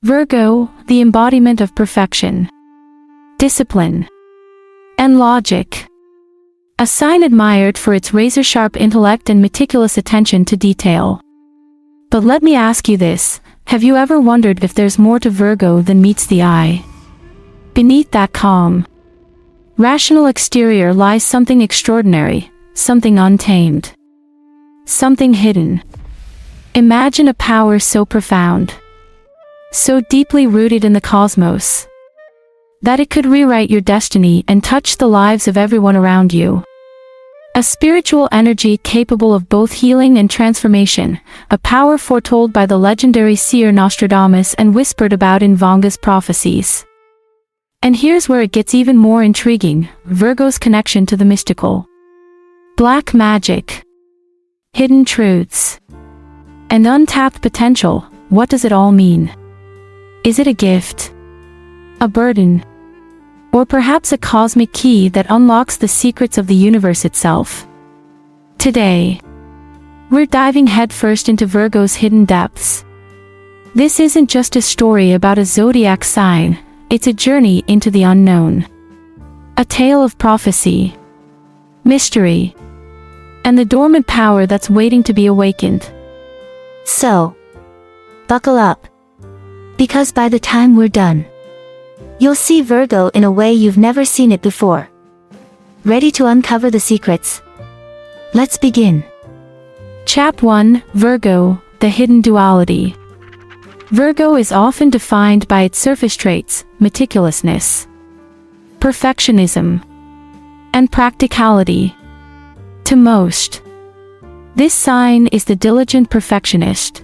Virgo, the embodiment of perfection, discipline, and logic. A sign admired for its razor-sharp intellect and meticulous attention to detail. But let me ask you this, have you ever wondered if there's more to Virgo than meets the eye? Beneath that calm, rational exterior lies something extraordinary, something untamed, something hidden. Imagine a power so profound, so deeply rooted in the cosmos, that it could rewrite your destiny and touch the lives of everyone around you. A spiritual energy capable of both healing and transformation, a power foretold by the legendary seer Nostradamus and whispered about in Vanga's prophecies. And here's where it gets even more intriguing, Virgo's connection to the mystical. Black magic, hidden truths, and untapped potential, what does it all mean? Is it a gift, a burden, or perhaps a cosmic key that unlocks the secrets of the universe itself? Today, we're diving headfirst into Virgo's hidden depths. This isn't just a story about a zodiac sign, it's a journey into the unknown. A tale of prophecy, mystery, and the dormant power that's waiting to be awakened. So, buckle up, because by the time we're done, you'll see Virgo in a way you've never seen it before. Ready to uncover the secrets? Let's begin. Chap 1, Virgo, the hidden duality. Virgo is often defined by its surface traits, meticulousness, perfectionism, and practicality. To most, this sign is the diligent perfectionist,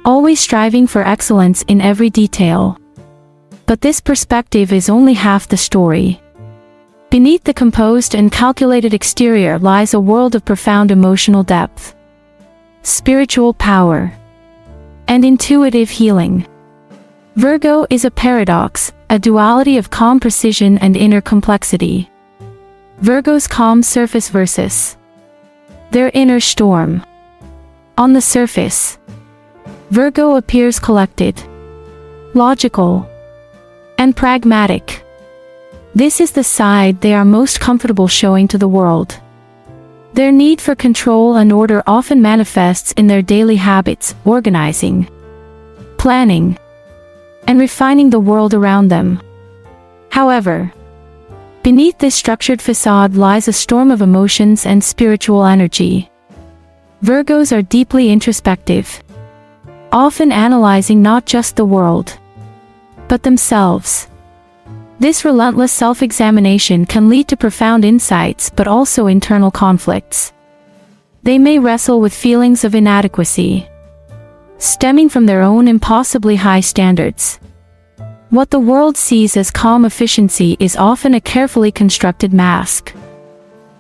always striving for excellence in every detail. But this perspective is only half the story. Beneath the composed and calculated exterior lies a world of profound emotional depth, spiritual power, and intuitive healing. Virgo is a paradox, a duality of calm precision and inner complexity. Virgo's calm surface versus their inner storm. On the surface, Virgo appears collected, logical, and pragmatic. This is the side they are most comfortable showing to the world. Their need for control and order often manifests in their daily habits, organizing, planning, and refining the world around them. However, beneath this structured facade lies a storm of emotions and spiritual energy. Virgos are deeply introspective, often analyzing not just the world, but themselves. This relentless self-examination can lead to profound insights but also internal conflicts. They may wrestle with feelings of inadequacy, stemming from their own impossibly high standards. What the world sees as calm efficiency is often a carefully constructed mask,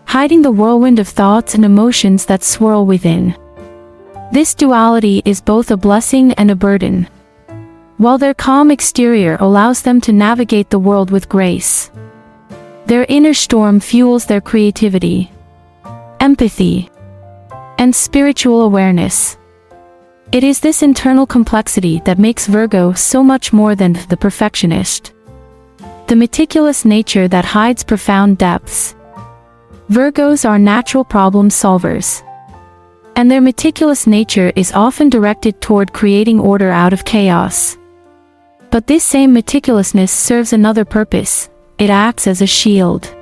hiding the whirlwind of thoughts and emotions that swirl within. This duality is both a blessing and a burden. While their calm exterior allows them to navigate the world with grace, their inner storm fuels their creativity, empathy, and spiritual awareness. It is this internal complexity that makes Virgo so much more than the perfectionist, the meticulous nature that hides profound depths. Virgos are natural problem solvers, and their meticulous nature is often directed toward creating order out of chaos. But this same meticulousness serves another purpose. It acts as a shield,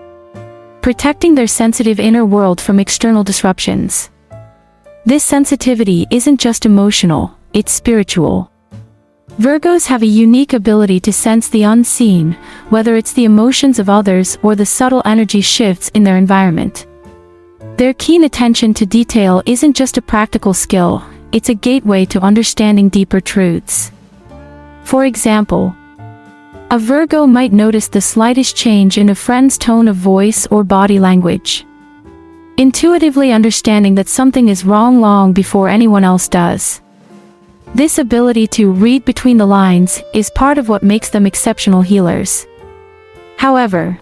protecting their sensitive inner world from external disruptions. This sensitivity isn't just emotional, it's spiritual. Virgos have a unique ability to sense the unseen, whether it's the emotions of others or the subtle energy shifts in their environment. Their keen attention to detail isn't just a practical skill, it's a gateway to understanding deeper truths. For example, a Virgo might notice the slightest change in a friend's tone of voice or body language, intuitively understanding that something is wrong long before anyone else does. This ability to read between the lines is part of what makes them exceptional healers. However,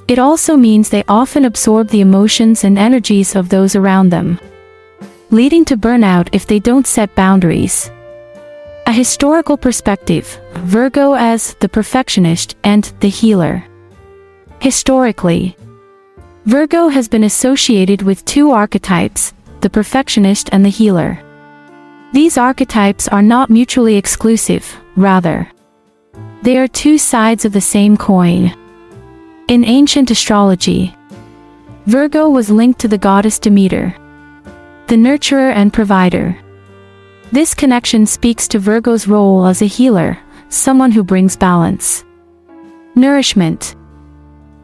it also means they often absorb the emotions and energies of those around them, leading to burnout if they don't set boundaries. A historical perspective, Virgo as the perfectionist and the healer. Historically, Virgo has been associated with two archetypes, the perfectionist and the healer. These archetypes are not mutually exclusive, rather, they are two sides of the same coin. In ancient astrology, Virgo was linked to the goddess Demeanor, the nurturer and provider. This connection speaks to Virgo's role as a healer, someone who brings balance, nourishment,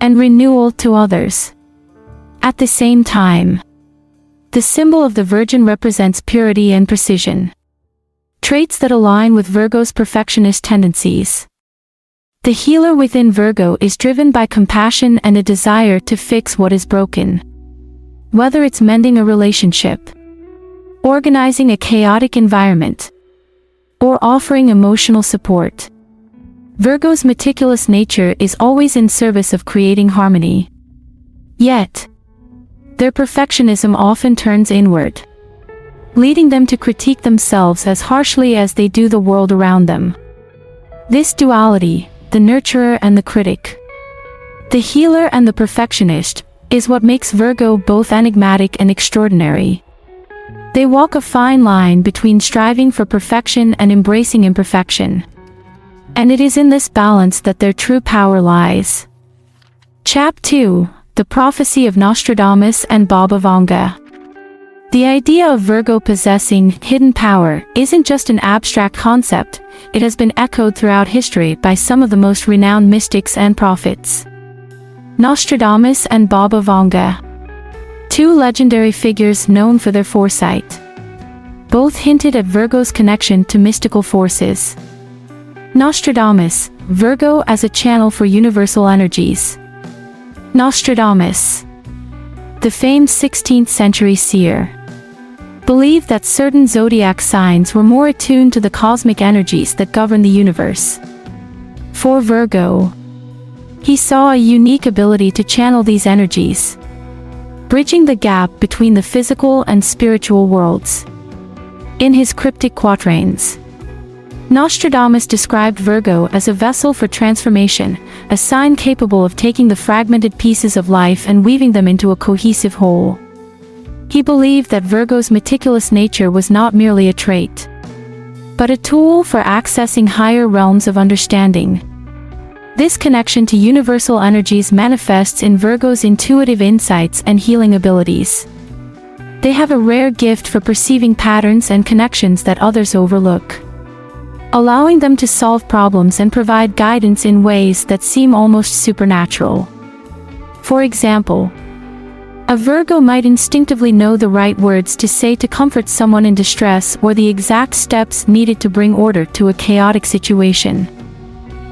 and renewal to others. At the same time, the symbol of the Virgin represents purity and precision, traits that align with Virgo's perfectionist tendencies. The healer within Virgo is driven by compassion and a desire to fix what is broken. Whether it's mending a relationship, organizing a chaotic environment, or offering emotional support, Virgo's meticulous nature is always in service of creating harmony. Yet, their perfectionism often turns inward, leading them to critique themselves as harshly as they do the world around them. This duality, the nurturer and the critic, the healer and the perfectionist, is what makes Virgo both enigmatic and extraordinary. They walk a fine line between striving for perfection and embracing imperfection. And it is in this balance that their true power lies. Chap 2. The Prophecy of Nostradamus and Baba Vanga. The idea of Virgo possessing hidden power isn't just an abstract concept, it has been echoed throughout history by some of the most renowned mystics and prophets. Nostradamus and Baba Vanga, two legendary figures known for their foresight, both hinted at Virgo's connection to mystical forces. Nostradamus, Virgo as a channel for universal energies. Nostradamus, the famed 16th century seer, believed that certain zodiac signs were more attuned to the cosmic energies that govern the universe. For Virgo, he saw a unique ability to channel these energies, bridging the gap between the physical and spiritual worlds. In his cryptic quatrains, Nostradamus described Virgo as a vessel for transformation, a sign capable of taking the fragmented pieces of life and weaving them into a cohesive whole. He believed that Virgo's meticulous nature was not merely a trait, but a tool for accessing higher realms of understanding. This connection to universal energies manifests in Virgo's intuitive insights and healing abilities. They have a rare gift for perceiving patterns and connections that others overlook, allowing them to solve problems and provide guidance in ways that seem almost supernatural. For example, a Virgo might instinctively know the right words to say to comfort someone in distress or the exact steps needed to bring order to a chaotic situation.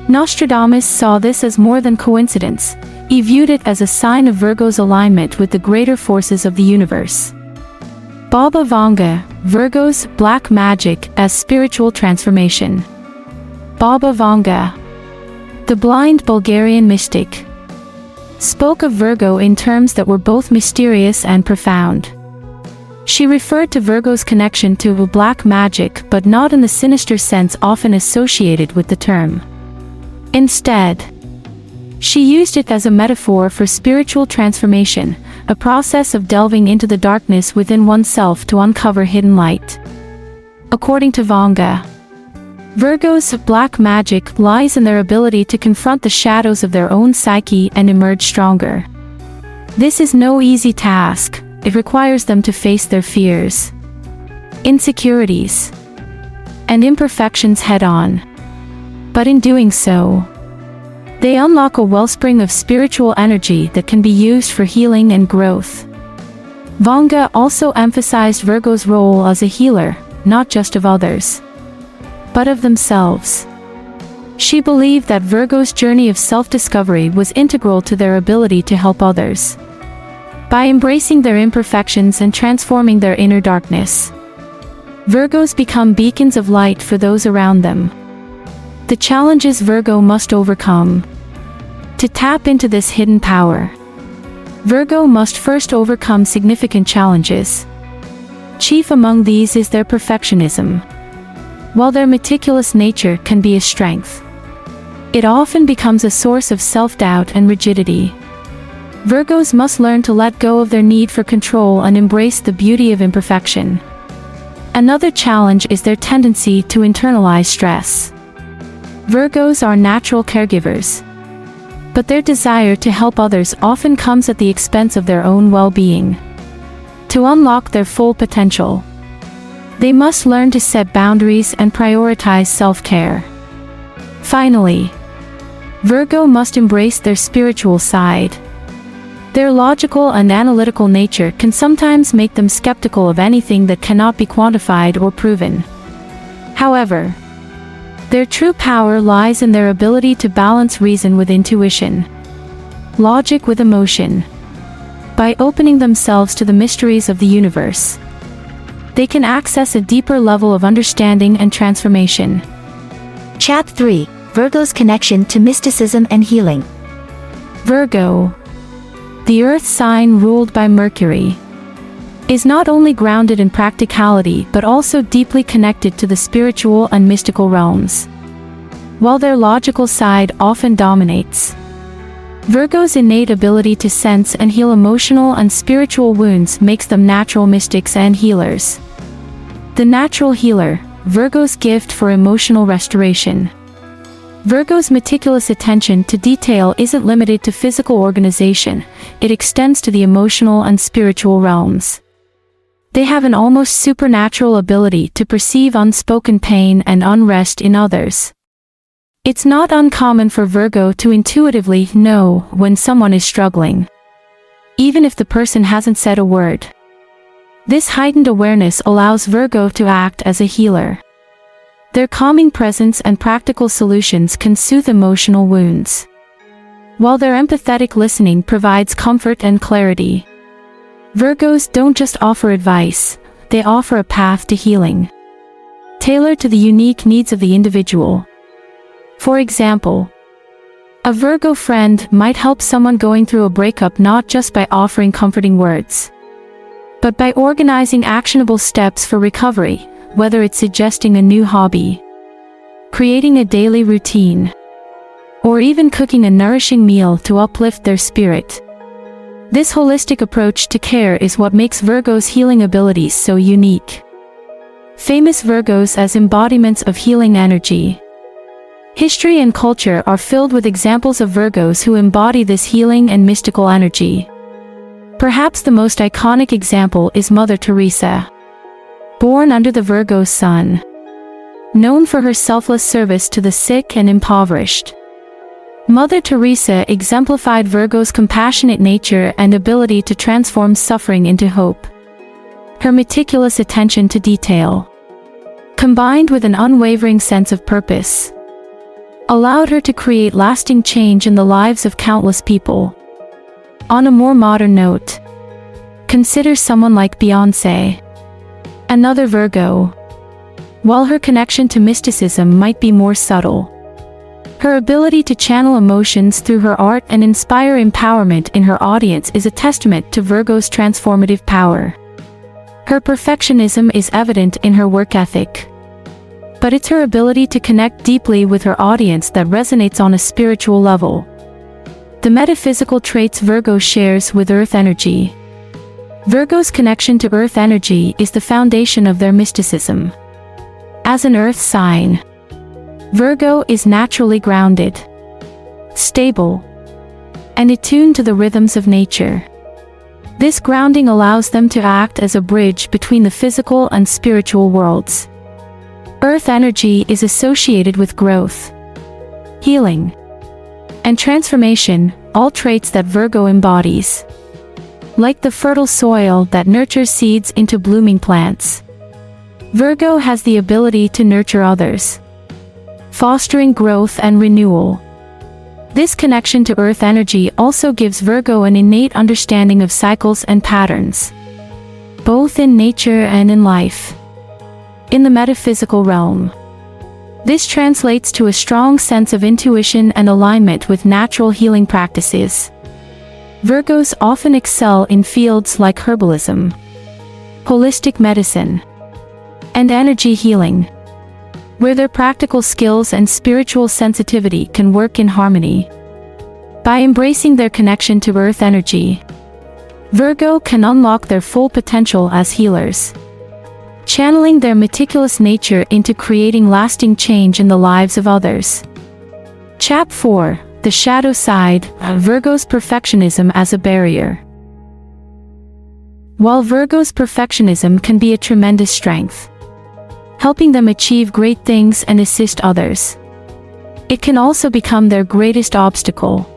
Nostradamus saw this as more than coincidence, he viewed it as a sign of Virgo's alignment with the greater forces of the universe. Baba Vanga, Virgo's black magic as spiritual transformation. Baba Vanga, the blind Bulgarian mystic, spoke of Virgo in terms that were both mysterious and profound. She referred to Virgo's connection to black magic, but not in the sinister sense often associated with the term. Instead, she used it as a metaphor for spiritual transformation, a process of delving into the darkness within oneself to uncover hidden light. According to Vanga, Virgo's black magic lies in their ability to confront the shadows of their own psyche and emerge stronger. This is no easy task, it requires them to face their fears, insecurities, and imperfections head-on. But in doing so, they unlock a wellspring of spiritual energy that can be used for healing and growth. Vanga also emphasized Virgo's role as a healer, not just of others, but of themselves. She believed that Virgo's journey of self-discovery was integral to their ability to help others. By embracing their imperfections and transforming their inner darkness, Virgos become beacons of light for those around them. The challenges Virgo must overcome. To tap into this hidden power, Virgo must first overcome significant challenges. Chief among these is their perfectionism. While their meticulous nature can be a strength, it often becomes a source of self-doubt and rigidity. Virgos must learn to let go of their need for control and embrace the beauty of imperfection. Another challenge is their tendency to internalize stress. Virgos are natural caregivers, but their desire to help others often comes at the expense of their own well-being. To unlock their full potential, they must learn to set boundaries and prioritize self-care. Finally, Virgo must embrace their spiritual side. Their logical and analytical nature can sometimes make them skeptical of anything that cannot be quantified or proven. However, their true power lies in their ability to balance reason with intuition, logic with emotion. By opening themselves to the mysteries of the universe, they can access a deeper level of understanding and transformation. Chap 3. Virgo's connection to mysticism and healing. Virgo, the earth sign ruled by Mercury, is not only grounded in practicality but also deeply connected to the spiritual and mystical realms. While their logical side often dominates, Virgo's innate ability to sense and heal emotional and spiritual wounds makes them natural mystics and healers. The natural healer, Virgo's gift for emotional restoration. Virgo's meticulous attention to detail isn't limited to physical organization, it extends to the emotional and spiritual realms. They have an almost supernatural ability to perceive unspoken pain and unrest in others. It's not uncommon for Virgo to intuitively know when someone is struggling, even if the person hasn't said a word. This heightened awareness allows Virgo to act as a healer. Their calming presence and practical solutions can soothe emotional wounds, while their empathetic listening provides comfort and clarity. Virgos don't just offer advice, they offer a path to healing, tailored to the unique needs of the individual. For example, a Virgo friend might help someone going through a breakup not just by offering comforting words, but by organizing actionable steps for recovery, whether it's suggesting a new hobby, creating a daily routine, or even cooking a nourishing meal to uplift their spirit. This holistic approach to care is what makes Virgo's healing abilities so unique. Famous Virgos as embodiments of healing energy. History and culture are filled with examples of Virgos who embody this healing and mystical energy. Perhaps the most iconic example is Mother Teresa, born under the Virgo sun, known for her selfless service to the sick and impoverished. Mother Teresa exemplified Virgo's compassionate nature and ability to transform suffering into hope. Her meticulous attention to detail, combined with an unwavering sense of purpose, allowed her to create lasting change in the lives of countless people. On a more modern note, consider someone like Beyoncé, another Virgo. While her connection to mysticism might be more subtle, her ability to channel emotions through her art and inspire empowerment in her audience is a testament to Virgo's transformative power. Her perfectionism is evident in her work ethic, but it's her ability to connect deeply with her audience that resonates on a spiritual level. The metaphysical traits Virgo shares with Earth energy. Virgo's connection to Earth energy is the foundation of their mysticism. As an Earth sign, Virgo is naturally grounded, stable, and attuned to the rhythms of nature. This grounding allows them to act as a bridge between the physical and spiritual worlds. Earth energy is associated with growth, healing, and transformation, all traits that Virgo embodies. Like the fertile soil that nurtures seeds into blooming plants, Virgo has the ability to nurture others, fostering growth and renewal. This connection to Earth energy also gives Virgo an innate understanding of cycles and patterns, both in nature and in life. In the metaphysical realm, this translates to a strong sense of intuition and alignment with natural healing practices. Virgos often excel in fields like herbalism, holistic medicine, and energy healing. where their practical skills and spiritual sensitivity can work in harmony. By embracing their connection to earth energy, Virgo can unlock their full potential as healers, channeling their meticulous nature into creating lasting change in the lives of others. Chap 4, the shadow side, Virgo's perfectionism as a barrier. While Virgo's perfectionism can be a tremendous strength, helping them achieve great things and assist others, it can also become their greatest obstacle.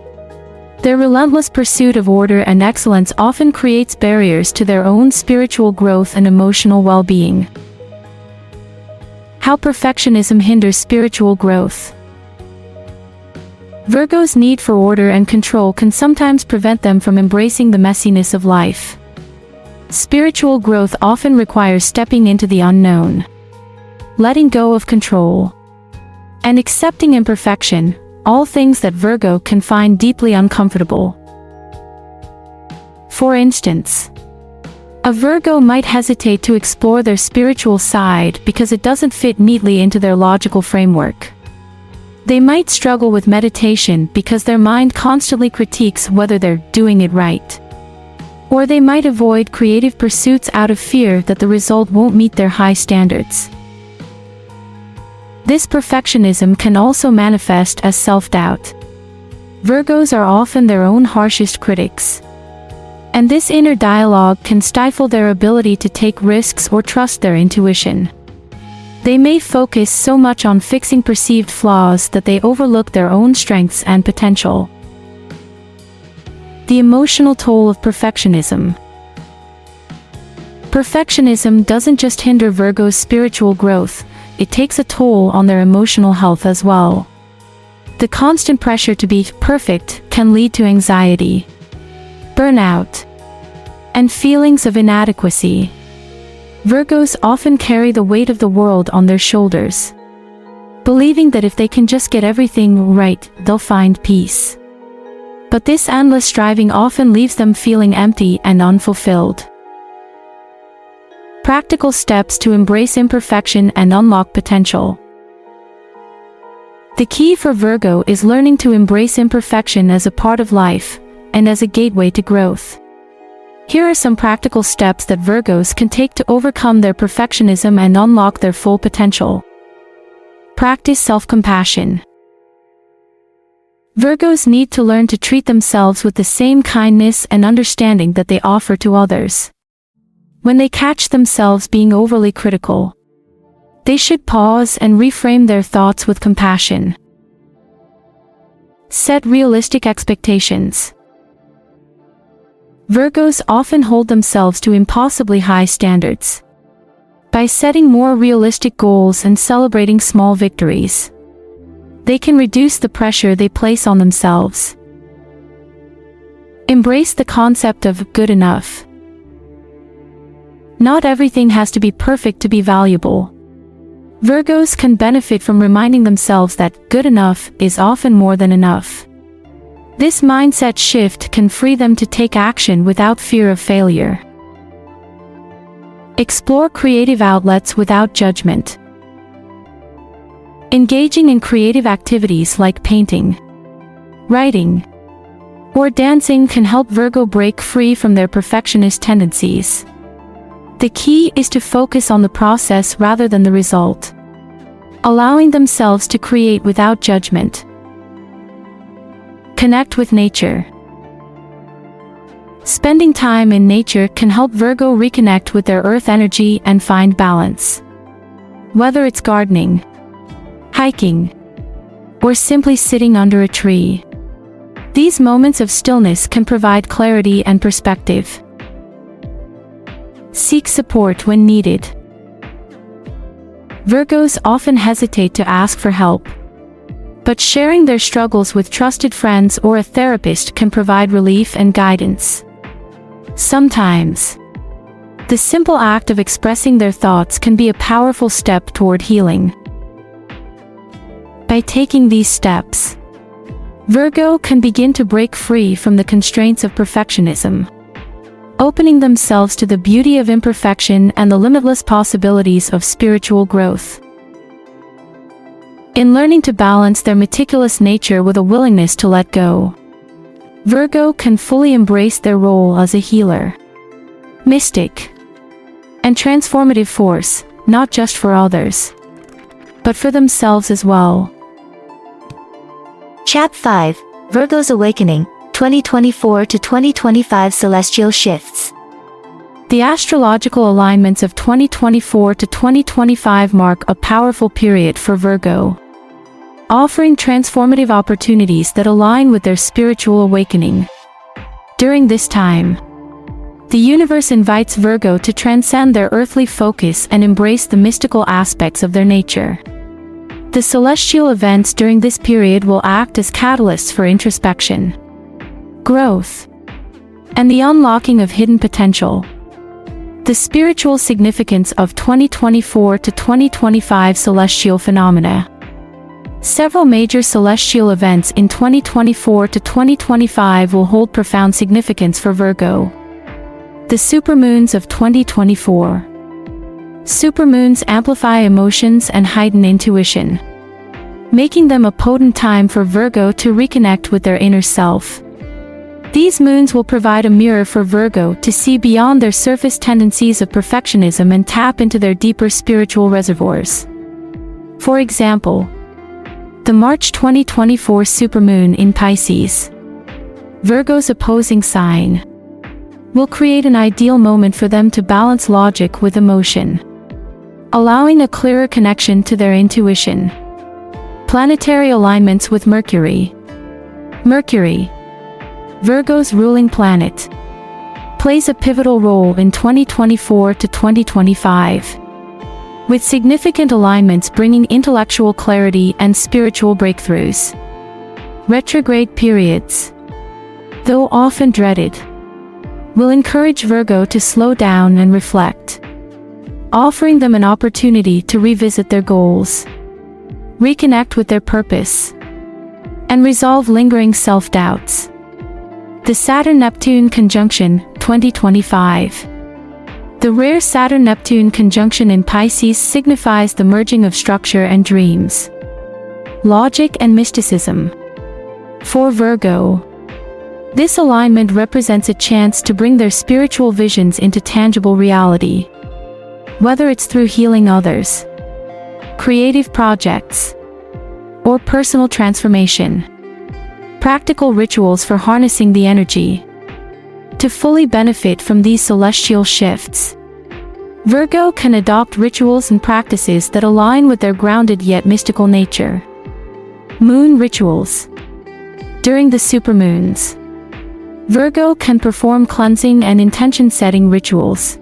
Their relentless pursuit of order and excellence often creates barriers to their own spiritual growth and emotional well-being. How perfectionism hinders spiritual growth. Virgo's need for order and control can sometimes prevent them from embracing the messiness of life. Spiritual growth often requires stepping into the unknown, letting go of control, and accepting imperfection, all things that Virgo can find deeply uncomfortable. For instance, a Virgo might hesitate to explore their spiritual side because it doesn't fit neatly into their logical framework. They might struggle with meditation because their mind constantly critiques whether they're doing it right. Or they might avoid creative pursuits out of fear that the result won't meet their high standards. This perfectionism can also manifest as self-doubt. Virgos are often their own harshest critics, and this inner dialogue can stifle their ability to take risks or trust their intuition. They may focus so much on fixing perceived flaws that they overlook their own strengths and potential. The emotional toll of perfectionism. Perfectionism doesn't just hinder Virgo's spiritual growth, it takes a toll on their emotional health as well. The constant pressure to be perfect can lead to anxiety, burnout, and feelings of inadequacy. Virgos often carry the weight of the world on their shoulders, believing that if they can just get everything right, they'll find peace. But this endless striving often leaves them feeling empty and unfulfilled. Practical steps to embrace imperfection and unlock potential. The key for Virgo is learning to embrace imperfection as a part of life, and as a gateway to growth. Here are some practical steps that Virgos can take to overcome their perfectionism and unlock their full potential. Practice self-compassion. Virgos need to learn to treat themselves with the same kindness and understanding that they offer to others. When they catch themselves being overly critical, they should pause and reframe their thoughts with compassion. Set realistic expectations. Virgos often hold themselves to impossibly high standards. By setting more realistic goals and celebrating small victories, they can reduce the pressure they place on themselves. Embrace the concept of good enough. Not everything has to be perfect to be valuable. Virgos can benefit from reminding themselves that good enough is often more than enough. This mindset shift can free them to take action without fear of failure. Explore creative outlets without judgment. Engaging in creative activities like painting, writing, or dancing can help Virgo break free from their perfectionist tendencies. The key is to focus on the process rather than the result, allowing themselves to create without judgment. Connect with nature. Spending time in nature can help Virgo reconnect with their earth energy and find balance. Whether it's gardening, hiking, or simply sitting under a tree, these moments of stillness can provide clarity and perspective. Seek support when needed. Virgos often hesitate to ask for help, but sharing their struggles with trusted friends or a therapist can provide relief and guidance. Sometimes, the simple act of expressing their thoughts can be a powerful step toward healing. By taking these steps, Virgo can begin to break free from the constraints of perfectionism, opening themselves to the beauty of imperfection and the limitless possibilities of spiritual growth. in learning to balance their meticulous nature with a willingness to let go. Virgo can fully embrace their role as a healer, mystic, and transformative force, not just for others, but for themselves as well. Chap 5, Virgo's Awakening, 2024 to 2025 Celestial Shifts. The astrological alignments of 2024 to 2025 mark a powerful period for Virgo, offering transformative opportunities that align with their spiritual awakening. During this time, the universe invites Virgo to transcend their earthly focus and embrace the mystical aspects of their nature. The celestial events during this period will act as catalysts for introspection, growth, and the unlocking of hidden potential. The spiritual significance of 2024 to 2025 celestial phenomena. Several major celestial events in 2024 to 2025 will hold profound significance for Virgo. The supermoons of 2024. Supermoons amplify emotions and heighten intuition, making them a potent time for Virgo to reconnect with their inner self. These moons will provide a mirror for Virgo to see beyond their surface tendencies of perfectionism and tap into their deeper spiritual reservoirs. For example, the March 2024 supermoon in Pisces, Virgo's opposing sign, will create an ideal moment for them to balance logic with emotion, allowing a clearer connection to their intuition. Planetary alignments with Mercury. Mercury, Virgo's ruling planet, plays a pivotal role in 2024 to 2025, with significant alignments bringing intellectual clarity and spiritual breakthroughs. Retrograde periods, though often dreaded, will encourage Virgo to slow down and reflect, offering them an opportunity to revisit their goals, reconnect with their purpose, and resolve lingering self-doubts. The Saturn-Neptune conjunction, 2025. The rare Saturn-Neptune conjunction in Pisces signifies the merging of structure and dreams, logic and mysticism. For Virgo, this alignment represents a chance to bring their spiritual visions into tangible reality, whether it's through healing others, creative projects, or personal transformation. Practical rituals for harnessing the energy. To fully benefit from these celestial shifts, Virgo can adopt rituals and practices that align with their grounded yet mystical nature. Moon rituals. During the supermoons, Virgo can perform cleansing and intention-setting rituals,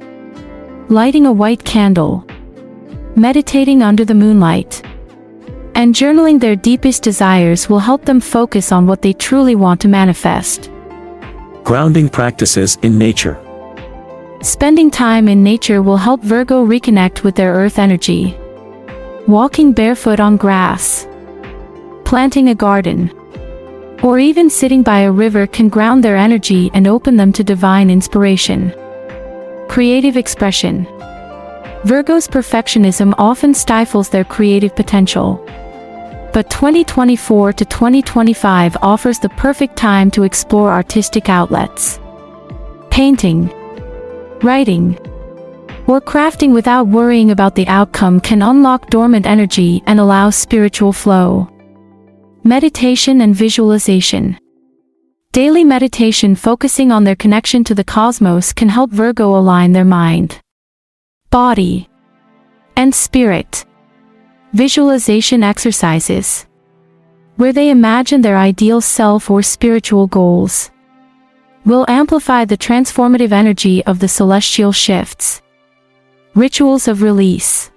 lighting a white candle, meditating under the moonlight, and journaling their deepest desires will help them focus on what they truly want to manifest. Grounding practices in nature. Spending time in nature will help Virgo reconnect with their earth energy. Walking barefoot on grass, planting a garden, or even sitting by a river can ground their energy and open them to divine inspiration. Creative expression. Virgo's perfectionism often stifles their creative potential, but 2024 to 2025 offers the perfect time to explore artistic outlets. Painting, writing, or crafting without worrying about the outcome can unlock dormant energy and allow spiritual flow. Meditation and visualization. Daily meditation focusing on their connection to the cosmos can help Virgo align their mind, body, and spirit. Visualization exercises, where they imagine their ideal self or spiritual goals, will amplify the transformative energy of the celestial shifts. Rituals of release.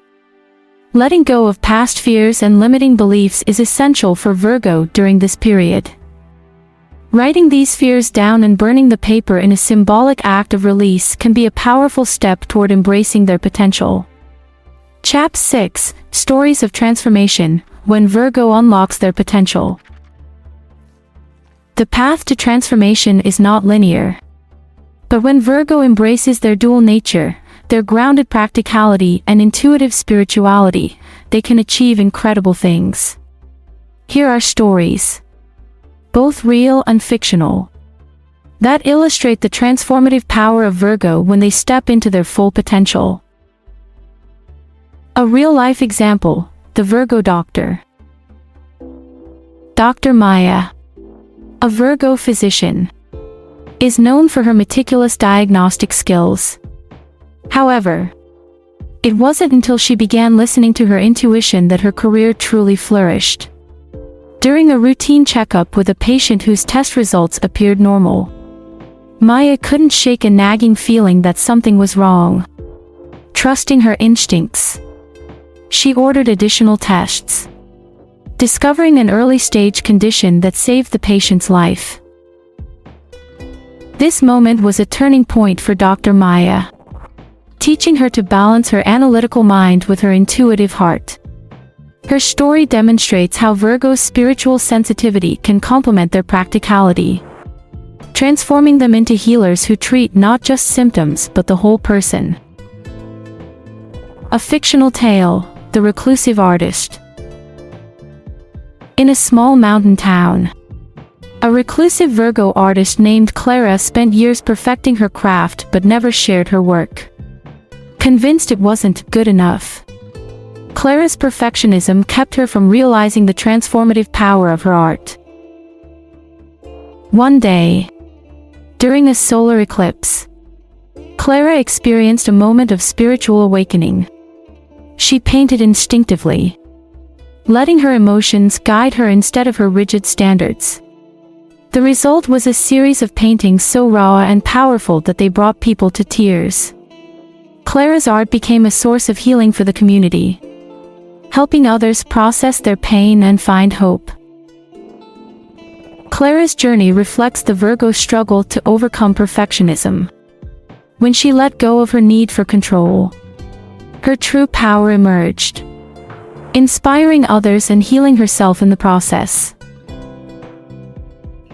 Letting go of past fears and limiting beliefs is essential for Virgo during this period. Writing these fears down and burning the paper in a symbolic act of release can be a powerful step toward embracing their potential. Chap 6, Stories of Transformation, when Virgo unlocks their potential. The path to transformation is not linear. But when Virgo embraces their dual nature, their grounded practicality and intuitive spirituality, they can achieve incredible things. Here are stories, both real and fictional, that illustrate the transformative power of Virgo when they step into their full potential. A real-life example, the Virgo doctor. Dr. Maya, a Virgo physician, is known for her meticulous diagnostic skills. However, it wasn't until she began listening to her intuition that her career truly flourished. During a routine checkup with a patient whose test results appeared normal, Maya couldn't shake a nagging feeling that something was wrong. Trusting her instincts, she ordered additional tests, discovering an early-stage condition that saved the patient's life. This moment was a turning point for Dr. Maya, teaching her to balance her analytical mind with her intuitive heart. Her story demonstrates how Virgo's spiritual sensitivity can complement their practicality, transforming them into healers who treat not just symptoms but the whole person. A fictional tale, the reclusive artist. In a small mountain town, a reclusive Virgo artist named Clara spent years perfecting her craft but never shared her work. Convinced it wasn't good enough, Clara's perfectionism kept her from realizing the transformative power of her art. One day, during a solar eclipse, Clara experienced a moment of spiritual awakening. She painted instinctively, letting her emotions guide her instead of her rigid standards. The result was a series of paintings so raw and powerful that they brought people to tears. Clara's art became a source of healing for the community, helping others process their pain and find hope. Clara's journey reflects the Virgo struggle to overcome perfectionism. When she let go of her need for control, her true power emerged, inspiring others and healing herself in the process.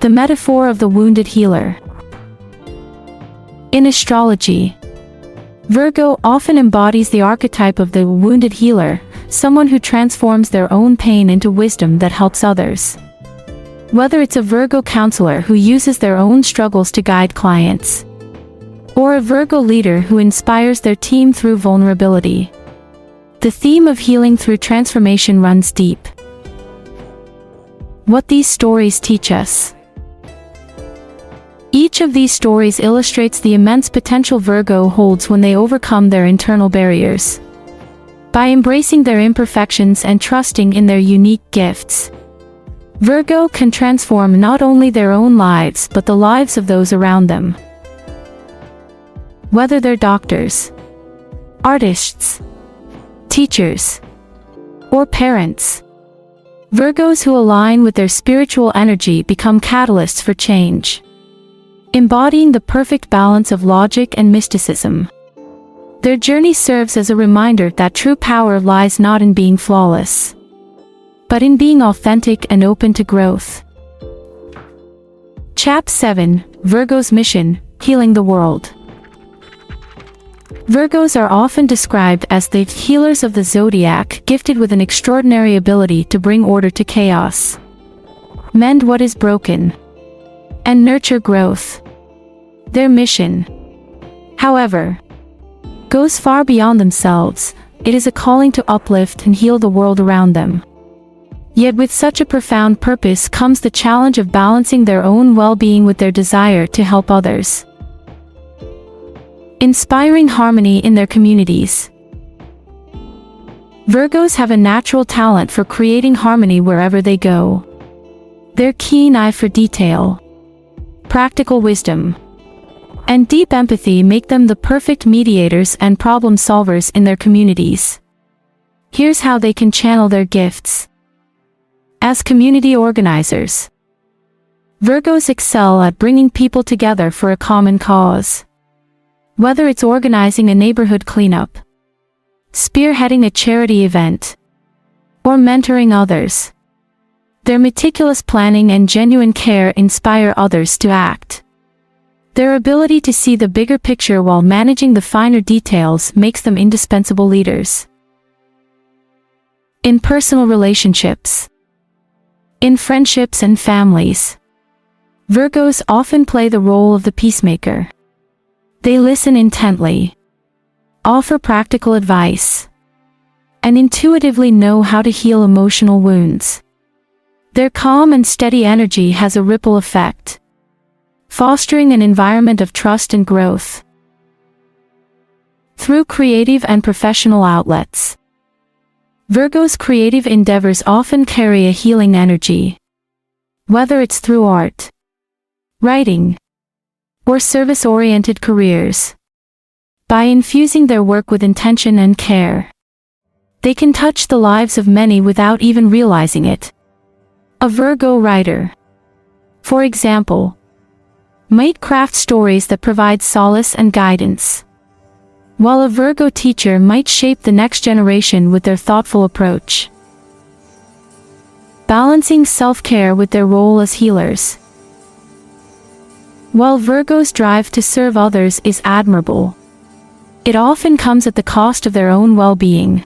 The metaphor of the wounded healer. In astrology, Virgo often embodies the archetype of the wounded healer, someone who transforms their own pain into wisdom that helps others. Whether it's a Virgo counselor who uses their own struggles to guide clients, or a Virgo leader who inspires their team through vulnerability, the theme of healing through transformation runs deep. What these stories teach us. Each of these stories illustrates the immense potential Virgo holds when they overcome their internal barriers. By embracing their imperfections and trusting in their unique gifts, Virgo can transform not only their own lives but the lives of those around them. Whether they're doctors, artists, teachers, or parents, Virgos who align with their spiritual energy become catalysts for change, embodying the perfect balance of logic and mysticism. Their journey serves as a reminder that true power lies not in being flawless, but in being authentic and open to growth. Chap 7, Virgo's mission, healing the world. Virgos are often described as the healers of the zodiac, gifted with an extraordinary ability to bring order to chaos, mend what is broken, and nurture growth. Their mission, however, goes far beyond themselves. It is a calling to uplift and heal the world around them. Yet with such a profound purpose comes the challenge of balancing their own well-being with their desire to help others. Inspiring harmony in their communities. Virgos have a natural talent for creating harmony wherever they go. Their keen eye for detail, practical wisdom, and deep empathy make them the perfect mediators and problem solvers in their communities. Here's how they can channel their gifts. As community organizers, Virgos excel at bringing people together for a common cause. Whether it's organizing a neighborhood cleanup, spearheading a charity event, or mentoring others, their meticulous planning and genuine care inspire others to act. Their ability to see the bigger picture while managing the finer details makes them indispensable leaders. In personal relationships, In friendships and families, Virgos often play the role of the peacemaker. They listen intently, offer practical advice, and intuitively know how to heal emotional wounds. Their calm and steady energy has a ripple effect, fostering an environment of trust and growth. Through creative and professional outlets, Virgo's creative endeavors often carry a healing energy. Whether it's through art, writing, or service-oriented careers, by infusing their work with intention and care, they can touch the lives of many without even realizing it. A Virgo writer, for example, might craft stories that provide solace and guidance, while a Virgo teacher might shape the next generation with their thoughtful approach. Balancing self-care with their role as healers. While Virgos' drive to serve others is admirable, it often comes at the cost of their own well-being.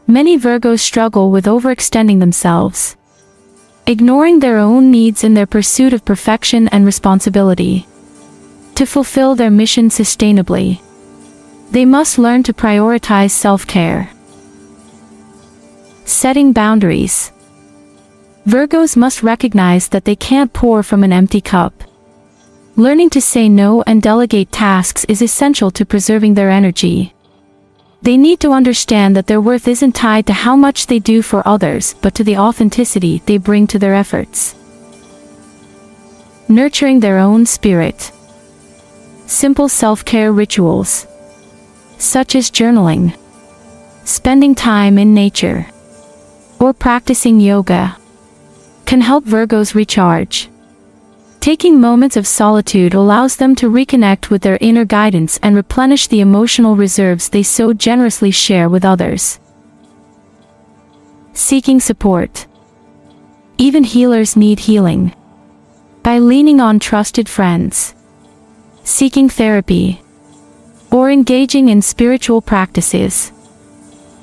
Many Virgos struggle with overextending themselves, ignoring their own needs in their pursuit of perfection and responsibility. To fulfill their mission sustainably, they must learn to prioritize self-care. Setting boundaries. Virgos must recognize that they can't pour from an empty cup. Learning to say no and delegate tasks is essential to preserving their energy. They need to understand that their worth isn't tied to how much they do for others, but to the authenticity they bring to their efforts. Nurturing their own spirit. Simple self-care rituals, such as journaling, spending time in nature, or practicing yoga, can help Virgos recharge. Taking moments of solitude allows them to reconnect with their inner guidance and replenish the emotional reserves they so generously share with others. Seeking support. Even healers need healing. By leaning on trusted friends, seeking therapy, or engaging in spiritual practices,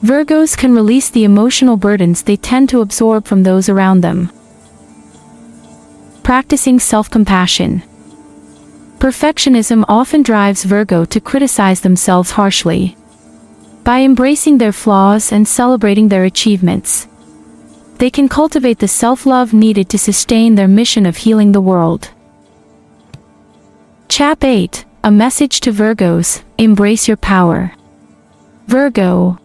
Virgos can release the emotional burdens they tend to absorb from those around them. Practicing self-compassion. Perfectionism often drives Virgo to criticize themselves harshly. By embracing their flaws and celebrating their achievements, they can cultivate the self-love needed to sustain their mission of healing the world. Chap 8, a message to Virgos: embrace your power. Virgo,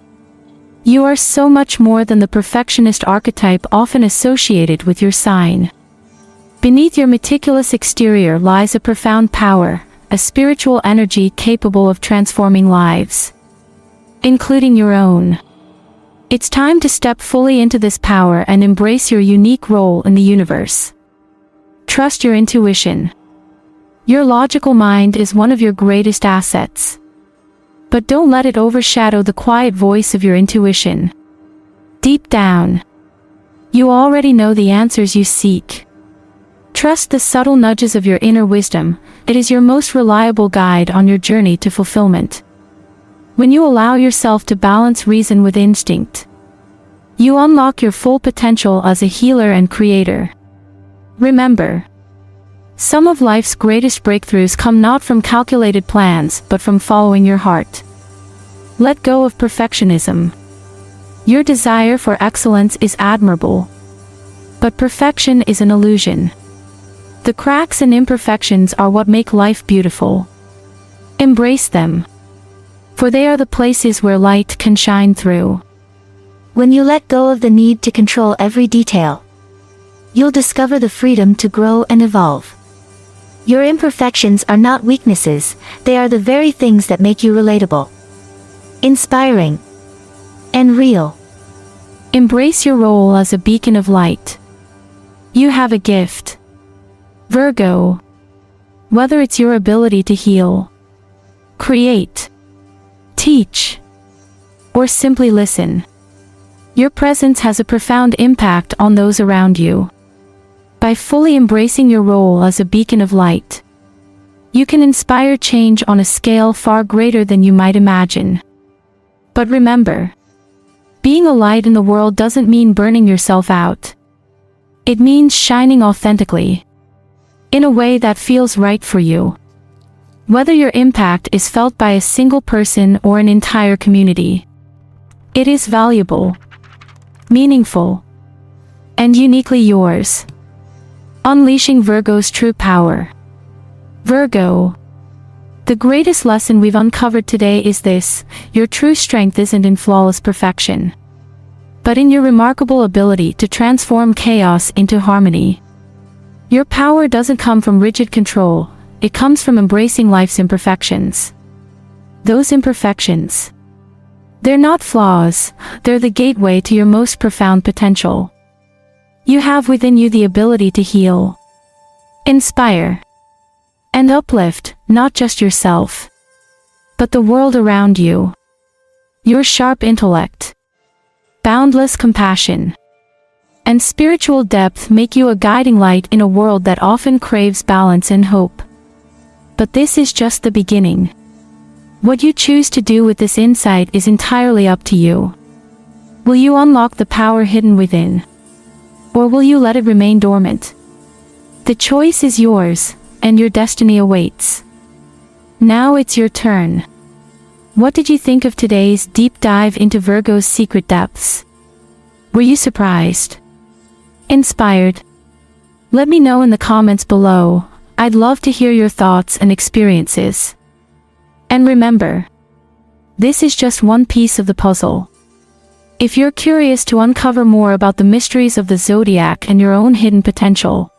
you are so much more than the perfectionist archetype often associated with your sign. Beneath your meticulous exterior lies a profound power, a spiritual energy capable of transforming lives, including your own. It's time to step fully into this power and embrace your unique role in the universe. Trust your intuition. Your logical mind is one of your greatest assets. But don't let it overshadow the quiet voice of your intuition. Deep down, you already know the answers you seek. Trust the subtle nudges of your inner wisdom. It is your most reliable guide on your journey to fulfillment. When you allow yourself to balance reason with instinct, you unlock your full potential as a healer and creator. Remember, some of life's greatest breakthroughs come not from calculated plans, but from following your heart. Let go of perfectionism. Your desire for excellence is admirable, but perfection is an illusion. The cracks and imperfections are what make life beautiful. Embrace them, for they are the places where light can shine through. When you let go of the need to control every detail, you'll discover the freedom to grow and evolve. Your imperfections are not weaknesses, they are the very things that make you relatable, inspiring, and real. Embrace your role as a beacon of light. You have a gift, Virgo. Whether it's your ability to heal, create, teach, or simply listen, your presence has a profound impact on those around you. By fully embracing your role as a beacon of light, you can inspire change on a scale far greater than you might imagine. But remember, being a light in the world doesn't mean burning yourself out. It means shining authentically, in a way that feels right for you. Whether your impact is felt by a single person or an entire community, it is valuable, meaningful, and uniquely yours. Unleashing Virgo's true power. Virgo. The greatest lesson we've uncovered today is this: your true strength isn't in flawless perfection, but in your remarkable ability to transform chaos into harmony. Your power doesn't come from rigid control, it comes from embracing life's imperfections. Those imperfections, they're not flaws, they're the gateway to your most profound potential. You have within you the ability to heal, inspire, and uplift, not just yourself, but the world around you. Your sharp intellect, boundless compassion, and spiritual depth make you a guiding light in a world that often craves balance and hope. But this is just the beginning. What you choose to do with this insight is entirely up to you. Will you unlock the power hidden within? Or will you let it remain dormant? The choice is yours, and your destiny awaits. Now it's your turn. What did you think of today's deep dive into Virgo's secret depths? Were you surprised? Inspired? Let me know in the comments below. I'd love to hear your thoughts and experiences. And remember, this is just one piece of the puzzle. If you're curious to uncover more about the mysteries of the zodiac and your own hidden potential,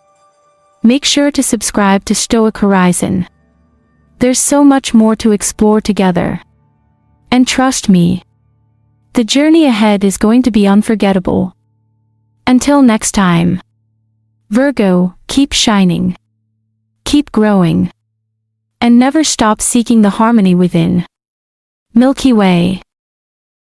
make sure to subscribe to Stoic Horizon. There's so much more to explore together. And trust me, the journey ahead is going to be unforgettable. Until next time, Virgo, keep shining, keep growing, and never stop seeking the harmony within. Milky Way.